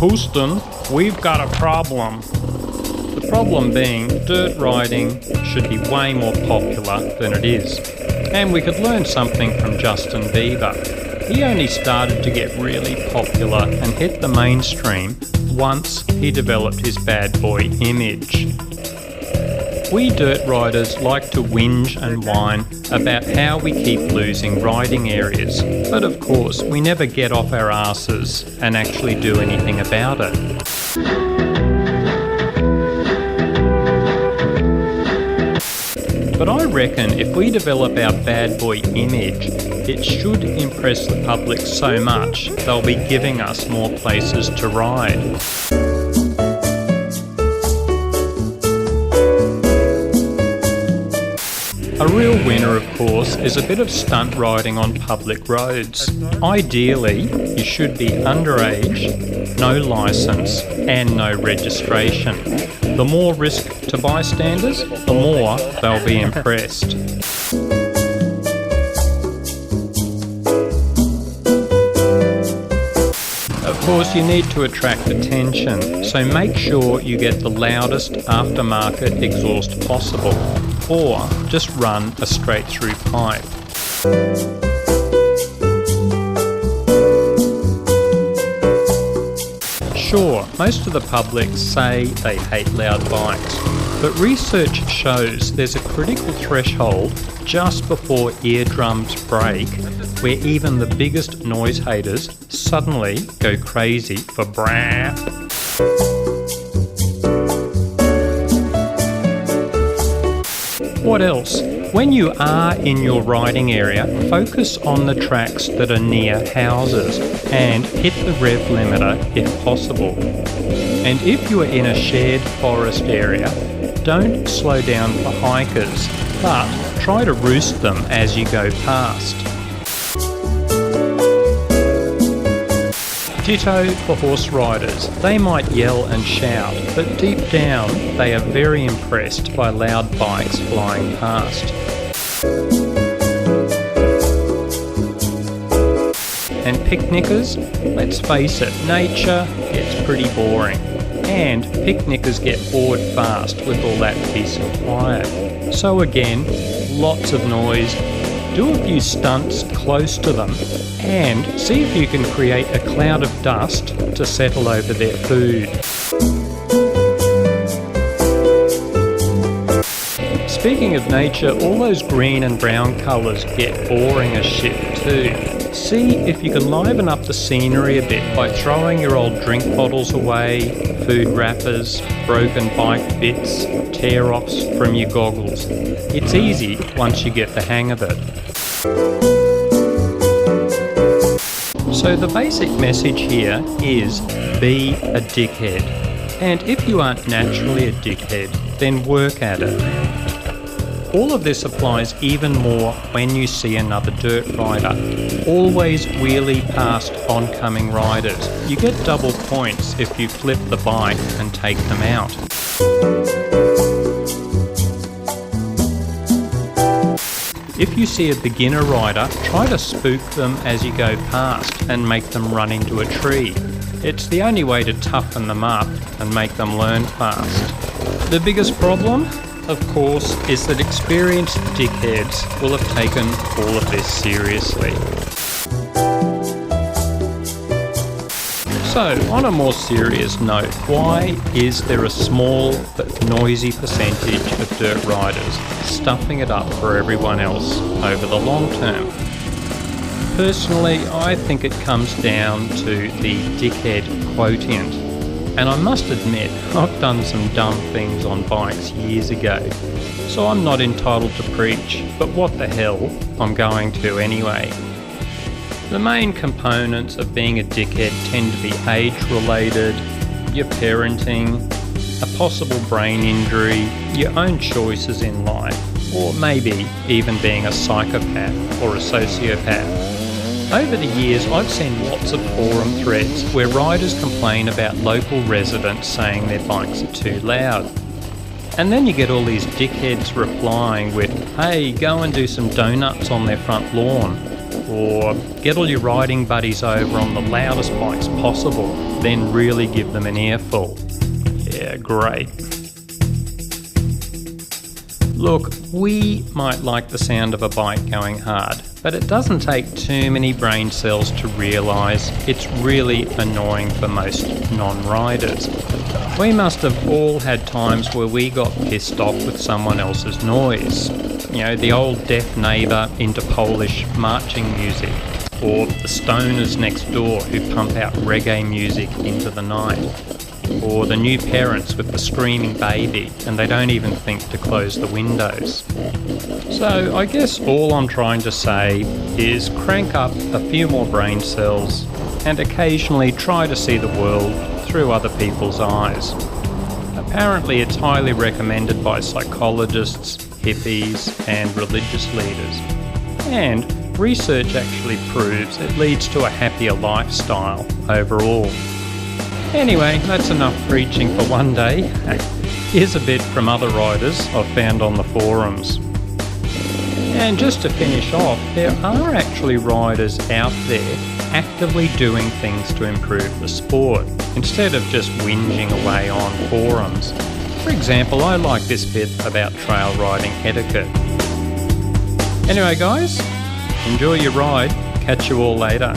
Houston, we've got a problem. The problem being, dirt riding should be way more popular than it is. And we could learn something from Justin Bieber. He only started to get really popular and hit the mainstream once he developed his bad boy image. We dirt riders like to whinge and whine about how we keep losing riding areas, but of course we never get off our asses and actually do anything about it. But I reckon if we develop our bad boy image, it should impress the public so much they'll be giving us more places to ride. A real winner, of course, is a bit of stunt riding on public roads. Ideally, you should be underage, no licence and no registration. The more risk to bystanders, the more they'll be impressed. Of course, you need to attract attention, so make sure you get the loudest aftermarket exhaust possible, or just run a straight-through pipe. Sure, most of the public say they hate loud bikes, but research shows there's a critical threshold just before eardrums break where even the biggest noise haters suddenly go crazy for brah. What else? When you are in your riding area, focus on the tracks that are near houses and hit the rev limiter if possible. And if you are in a shared forest area, don't slow down for hikers, but try to roost them as you go past. Ditto for horse riders. They might yell and shout, but deep down they are very impressed by loud bikes flying past. And picnickers, let's face it, nature gets pretty boring. And picnickers get bored fast with all that peace and quiet. So again, lots of noise. Do a few stunts close to them and see if you can create a cloud of dust to settle over their food. Speaking of nature, all those green and brown colours get boring as shit too. See if you can liven up the scenery a bit by throwing your old drink bottles away, food wrappers, broken bike bits, tear-offs from your goggles. It's easy once you get the hang of it. So the basic message here is be a dickhead. And if you aren't naturally a dickhead, then work at it. All of this applies even more when you see another dirt rider. Always wheelie past oncoming riders. You get double points if you flip the bike and take them out. If you see a beginner rider, try to spook them as you go past and make them run into a tree. It's the only way to toughen them up and make them learn fast. The biggest problem, of course, is that experienced dickheads will have taken all of this seriously. So, on a more serious note, why is there a small but noisy percentage of dirt riders stuffing it up for everyone else over the long term? Personally, I think it comes down to the dickhead quotient. And I must admit, I've done some dumb things on bikes years ago, so I'm not entitled to preach, but what the hell, I'm going to anyway. The main components of being a dickhead tend to be age-related, your parenting, a possible brain injury, your own choices in life, or maybe even being a psychopath or a sociopath. Over the years, I've seen lots of forum threads where riders complain about local residents saying their bikes are too loud. And then you get all these dickheads replying with, "Hey, go and do some donuts on their front lawn," Or get all your riding buddies over on the loudest bikes possible, then really give them an earful. Yeah, great. Look, we might like the sound of a bike going hard, but it doesn't take too many brain cells to realise it's really annoying for most non-riders. We must have all had times where we got pissed off with someone else's noise. You know, the old deaf neighbour into Polish marching music, or the stoners next door who pump out reggae music into the night, or the new parents with the screaming baby and they don't even think to close the windows. So I guess all I'm trying to say is crank up a few more brain cells and occasionally try to see the world through other people's eyes. Apparently it's highly recommended by psychologists, hippies and religious leaders. And research actually proves it leads to a happier lifestyle overall. Anyway, that's enough preaching for one day. Here's a bit from other riders I've found on the forums. And just to finish off, there are actually riders out there actively doing things to improve the sport, instead of just whinging away on forums. For example, I like this bit about trail riding etiquette. Anyway guys, enjoy your ride. Catch you all later.